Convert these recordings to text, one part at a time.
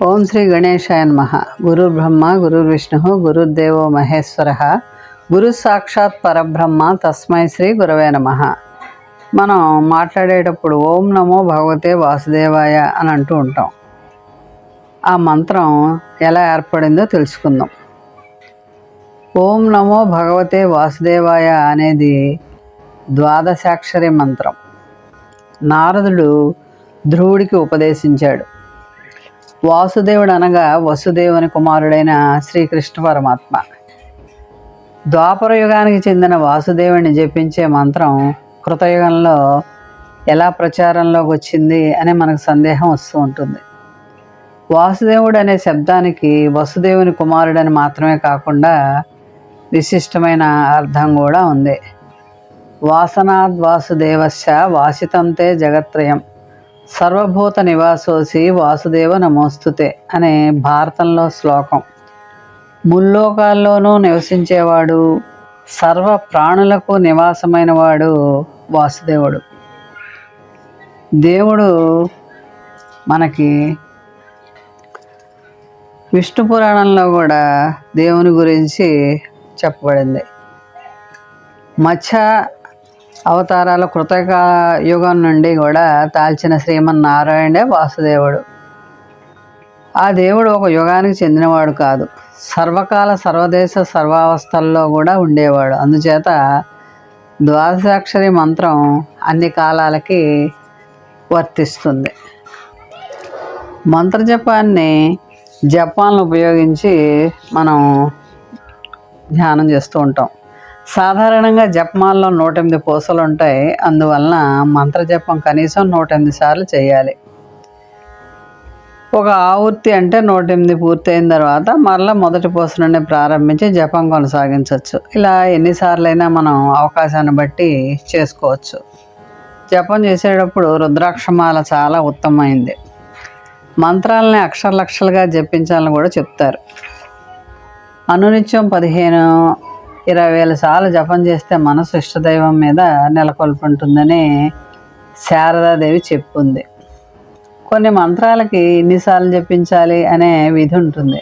ఓం శ్రీ గణేశాయ నమః. గురుర్బ్రహ్మ గురుర్విష్ణు గురుర్దేవో మహేశ్వర గురు సాక్షాత్ పరబ్రహ్మ తస్మై శ్రీ గురవే నమః. మనం మాట్లాడేటప్పుడు ఓం నమో భగవతే వాసుదేవాయ అని అంటూ ఉంటాం. ఆ మంత్రం ఎలా ఏర్పడిందో తెలుసుకుందాం. ఓం నమో భగవతే వాసుదేవాయ అనేది ద్వాదశాక్షరి మంత్రం. నారదుడు ధ్రువుడికి ఉపదేశించాడు. వాసుదేవుడు అనగా వసుదేవుని కుమారుడైన శ్రీకృష్ణ పరమాత్మ. ద్వాపర యుగానికి చెందిన వాసుదేవుని జపించే మంత్రం కృతయుగంలో ఎలా ప్రచారంలోకి వచ్చింది అని మనకు సందేహం వస్తూ ఉంటుంది. వాసుదేవుడు అనే శబ్దానికి వసుదేవుని కుమారుడని మాత్రమే కాకుండా విశిష్టమైన అర్థం కూడా ఉంది. వాసనాద్ వాసుదేవస్య వాసితంతే జగత్రయం సర్వభూత నివాసోసి వాసుదేవ నమోస్తుతే అనే భారతంలో శ్లోకం. ముల్లోకాల్లోనూ నివసించేవాడు, సర్వ ప్రాణులకు నివాసమైన వాడు వాసుదేవుడు. దేవుడు మనకి విష్ణు పురాణంలో కూడా దేవుని గురించి చెప్పబడింది. మత్స్య అవతారాల కృతక యుగం నుండి కూడా తాల్చిన శ్రీమన్నారాయణే వాసుదేవుడు. ఆ దేవుడు ఒక యుగానికి చెందినవాడు కాదు, సర్వకాల సర్వదేశ సర్వావస్థల్లో కూడా ఉండేవాడు. అందుచేత ద్వాదశాక్షరి మంత్రం అన్ని కాలాలకి వర్తిస్తుంది. మంత్రజపాన్ని జపాలను ఉపయోగించి మనం ధ్యానం చేస్తూ ఉంటాం. సాధారణంగా జపమాలలో 108 పూసలు ఉంటాయి. అందువలన మంత్రజపం కనీసం 108 సార్లు చేయాలి. ఒక ఆవృత్తి అంటే 108 పూర్తయిన తర్వాత మరలా మొదటి పూస నుండి ప్రారంభించి జపం కొనసాగించవచ్చు. ఇలా ఎన్నిసార్లైనా మనం అవకాశాన్ని బట్టి చేసుకోవచ్చు. జపం చేసేటప్పుడు రుద్రాక్షమాల చాలా ఉత్తమమైంది. మంత్రాలని అక్షరలక్షలుగా జపించాలని కూడా చెప్తారు. అనునిత్యం 15-20 సార్లు జపం చేస్తే మనసు ఇష్టదైవం మీద నెలకొల్పుంటుందని శారదాదేవి చెప్పుంది. కొన్ని మంత్రాలకి ఇన్నిసార్లు జపించాలి అనే విధి ఉంటుంది.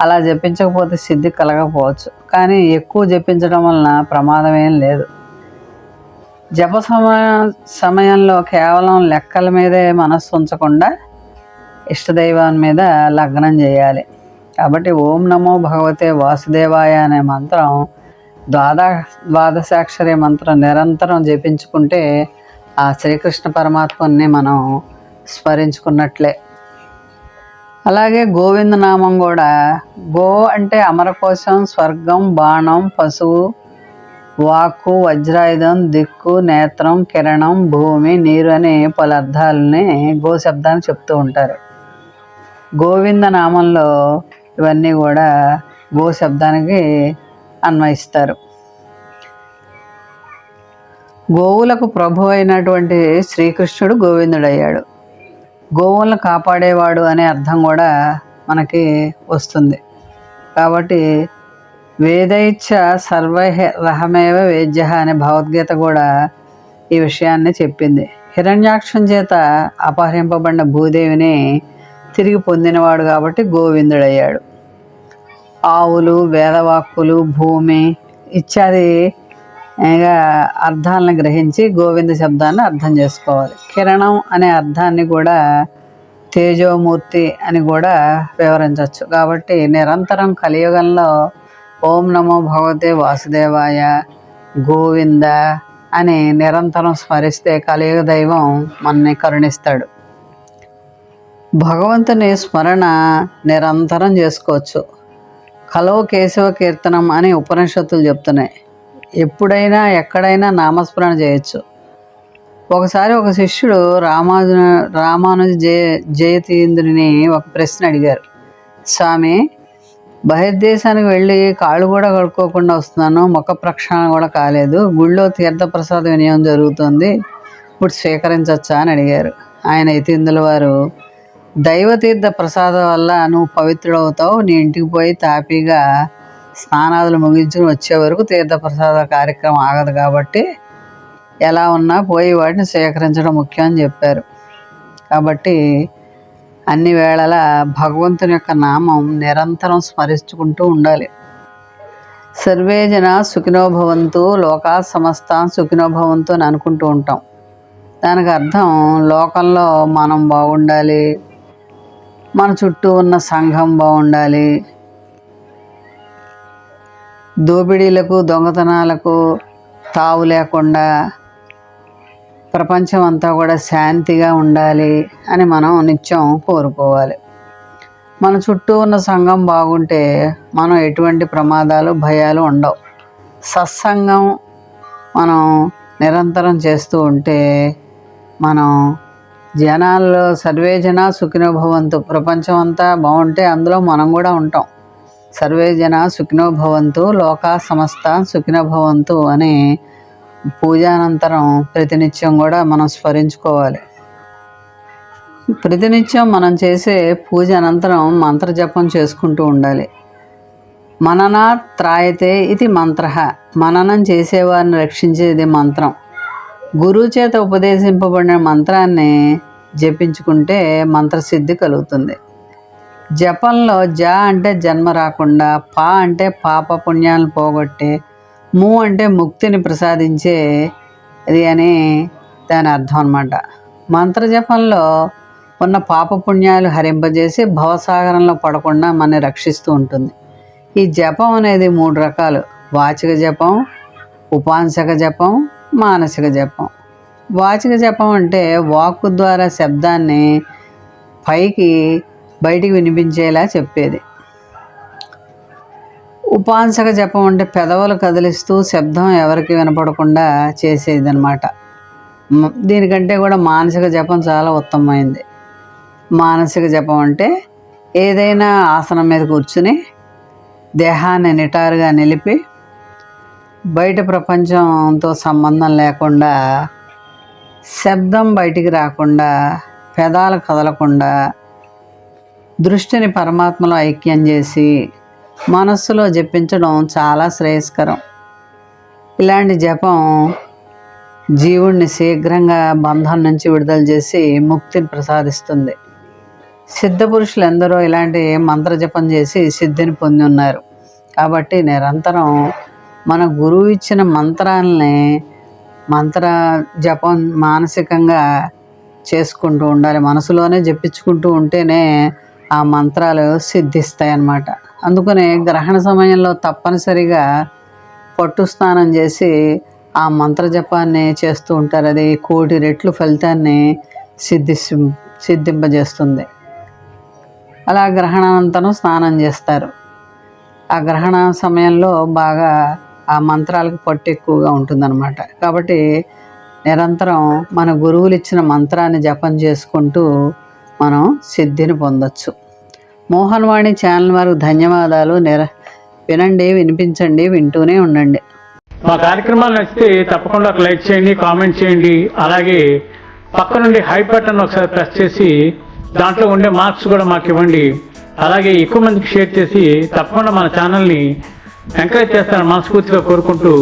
అలా జపించకపోతే సిద్ధి కలగకపోవచ్చు. కానీ ఎక్కువ జపించడం వలన ప్రమాదం ఏం లేదు. జప సమయంలో కేవలం లెక్కల మీదే మనస్సు ఉంచకుండా ఇష్టదైవాన్ని మీద లగ్నం చేయాలి. కాబట్టి ఓం నమో భగవతే వాసుదేవాయ అనే మంత్రం ద్వాదశాక్షరి మంత్రం నిరంతరం జపించుకుంటే ఆ శ్రీకృష్ణ పరమాత్మని మనం స్మరించుకున్నట్లే. అలాగే గోవింద నామం కూడా, గో అంటే అమరకోశం, స్వర్గం, బాణం, పశువు, వాక్కు, వజ్రాయుధం, దిక్కు, నేత్రం, కిరణం, భూమి, నీరు అనే పలు అర్థాలని గో శబ్దాన్ని చెప్తూ ఉంటారు. గోవింద నామంలో ఇవన్నీ కూడా గో శబ్దానికి అన్వయిస్తారు. గోవులకు ప్రభు అయినటువంటి శ్రీకృష్ణుడు గోవిందుడయ్యాడు. గోవులను కాపాడేవాడు అనే అర్థం కూడా మనకి వస్తుంది. కాబట్టి వేదైచ్చ సర్వరహమేవ వేద్య అనే భగవద్గీత కూడా ఈ విషయాన్ని చెప్పింది. హిరణ్యాక్షం చేత అపహరింపబడిన భూదేవిని తిరిగి పొందినవాడు కాబట్టి గోవిందుడయ్యాడు. ఆవులు, వేదవాక్కులు, భూమి ఇత్యాది అర్థాలను గ్రహించి గోవింద శబ్దాన్ని అర్థం చేసుకోవాలి. కిరణం అనే అర్థాన్ని కూడా తేజోమూర్తి అని కూడా వివరించవచ్చు. కాబట్టి నిరంతరం కలియుగంలో ఓం నమో భగవతే వాసుదేవాయ, గోవింద అని నిరంతరం స్మరిస్తే కలియుగ దైవం మనని కరుణిస్తాడు. భగవంతుని స్మరణ నిరంతరం చేసుకోవచ్చు. కలో కేశవ కీర్తనం అని ఉపనిషత్తులు చెప్తున్నాయి. ఎప్పుడైనా ఎక్కడైనా నామస్మరణ చేయొచ్చు. ఒకసారి ఒక శిష్యుడు రామానుజ జయతీంద్రుని ఒక ప్రశ్న అడిగారు. స్వామి, బహిర్దేశానికి వెళ్ళి కాళ్ళు కూడా కడుక్కోకుండా వస్తున్నాను, ముఖ ప్రక్షాళన కూడా కాలేదు, గుళ్ళో తీర్థప్రసాద వినియోగం జరుగుతుంది, ఇప్పుడు స్వీకరించవచ్చా అని అడిగారు. ఆయన యతీంద్రుల వారు, దైవతీర్థ ప్రసాదం వల్ల నువ్వు పవిత్రుడవుతావు, నీ ఇంటికి పోయి తాపీగా స్నానాదులు ముగించుకుని వచ్చే వరకు తీర్థప్రసాద కార్యక్రమం ఆగదు, కాబట్టి ఎలా ఉన్నా పోయి వాటిని స్వీకరించడం ముఖ్యం అని చెప్పారు. కాబట్టి అన్ని వేళలా భగవంతుని యొక్క నామం నిరంతరం స్మరించుకుంటూ ఉండాలి. సర్వే జన సుఖినో భవంతు, లోకా సమస్త సుఖినో భవంతు అని అనుకుంటూ ఉంటాం. దానికి అర్థం లోకంలో మనం బాగుండాలి, మన చుట్టూ ఉన్న సంఘం బాగుండాలి, దోపిడీలకు దొంగతనాలకు తావు లేకుండా ప్రపంచం అంతా కూడా శాంతిగా ఉండాలి అని మనం నిత్యం కోరుకోవాలి. మన చుట్టూ ఉన్న సంఘం బాగుంటే మనం ఎటువంటి ప్రమాదాలు భయాలు ఉండవు. సత్సంగం మనం నిరంతరం చేస్తూ ఉంటే మనం జనాల్లో సర్వే జన సుఖినో భవంతు, ప్రపంచం అంతా బాగుంటే అందులో మనం కూడా ఉంటాం. సర్వే జన సుఖినో భవంతు, లోకా సమస్త సుఖినో భవంతు అని పూజానంతరం ప్రతినిత్యం కూడా మనం స్మరించుకోవాలి. ప్రతినిత్యం మనం చేసే పూజ అనంతరం మంత్రజపం చేసుకుంటూ ఉండాలి. మననా త్రాయతే ఇది మంత్ర, మననం చేసేవారిని రక్షించేది మంత్రం. గురువు చేత ఉపదేశింపబడిన మంత్రాన్ని జపించుకుంటే మంత్రసిద్ధి కలుగుతుంది. జపంలో జ అంటే జన్మ రాకుండా, పా అంటే పాప పుణ్యాలను పోగొట్టే, ము అంటే ముక్తిని ప్రసాదించే అది అని దాని అర్థం అన్నమాట. మంత్రజపంలో ఉన్న పాపపుణ్యాలు హరింపజేసి భవసాగరంలో పడకుండా మనని రక్షిస్తూ ఉంటుంది. ఈ జపం అనేది 3 రకాలు: వాచిక జపం, ఉపాంసక జపం, మానసిక జపం. వాచిక జపం అంటే వాక్కు ద్వారా శబ్దాన్ని బయటికి వినిపించేలా చెప్పేది. ఉపాంసక జపం అంటే పెదవులు కదిలిస్తూ శబ్దం ఎవరికి వినపడకుండా చేసేది అనమాట. దీనికంటే కూడా మానసిక జపం చాలా ఉత్తమమైంది. మానసిక జపం అంటే ఏదైనా ఆసనం మీద కూర్చుని దేహాన్ని నిటారుగా నిలిపి బయట ప్రపంచంతో సంబంధం లేకుండా, శబ్దం బయటికి రాకుండా, పెదాలు కదలకుండా దృష్టిని పరమాత్మలో ఐక్యం చేసి మనస్సులో జపించడం చాలా శ్రేయస్కరం. ఇలాంటి జపం జీవుణ్ణి శీఘ్రంగా బంధం నుంచి విడుదల చేసి ముక్తిని ప్రసాదిస్తుంది. సిద్ధ పురుషులు ఎందరో ఇలాంటి మంత్ర జపం చేసి సిద్ధిని పొంది ఉన్నారు. కాబట్టి నిరంతరం మన గురువు ఇచ్చిన మంత్ర జపం మానసికంగా చేసుకుంటూ ఉండాలి. మనసులోనే జపించుకుంటూ ఉంటేనే ఆ మంత్రాలు సిద్ధిస్తాయి అన్నమాట. అందుకనే గ్రహణ సమయంలో తప్పనిసరిగా పట్టు స్నానం చేసి ఆ మంత్ర జపాన్ని చేస్తూ ఉంటారు. అది 1,000,000 రెట్లు ఫలితాన్ని సిద్ధింపజేస్తుంది. అలా గ్రహణానంతరం స్నానం చేస్తారు. ఆ గ్రహణ సమయంలో బాగా ఆ మంత్రాలకు పట్టు ఎక్కువగా ఉంటుందన్నమాట. కాబట్టి నిరంతరం మన గురువులు ఇచ్చిన మంత్రాన్ని జపం చేసుకుంటూ మనం సిద్ధిని పొందొచ్చు. మోహన్ వాణి ఛానల్ వారికి ధన్యవాదాలు. వినండి, వినిపించండి, వింటూనే ఉండండి. మా కార్యక్రమాలు నచ్చితే తప్పకుండా ఒక లైక్ చేయండి, కామెంట్ చేయండి. అలాగే పక్క నుండి హై బటన్ ఒకసారి ప్రెస్ చేసి దాంట్లో ఉండే మార్క్స్ కూడా మాకు ఇవ్వండి. అలాగే ఎక్కువ మందికి షేర్ చేసి తప్పకుండా మన ఛానల్ని ఎంకరేజ్ చేస్తారని మనస్ఫూర్తిగా కోరుకుంటూ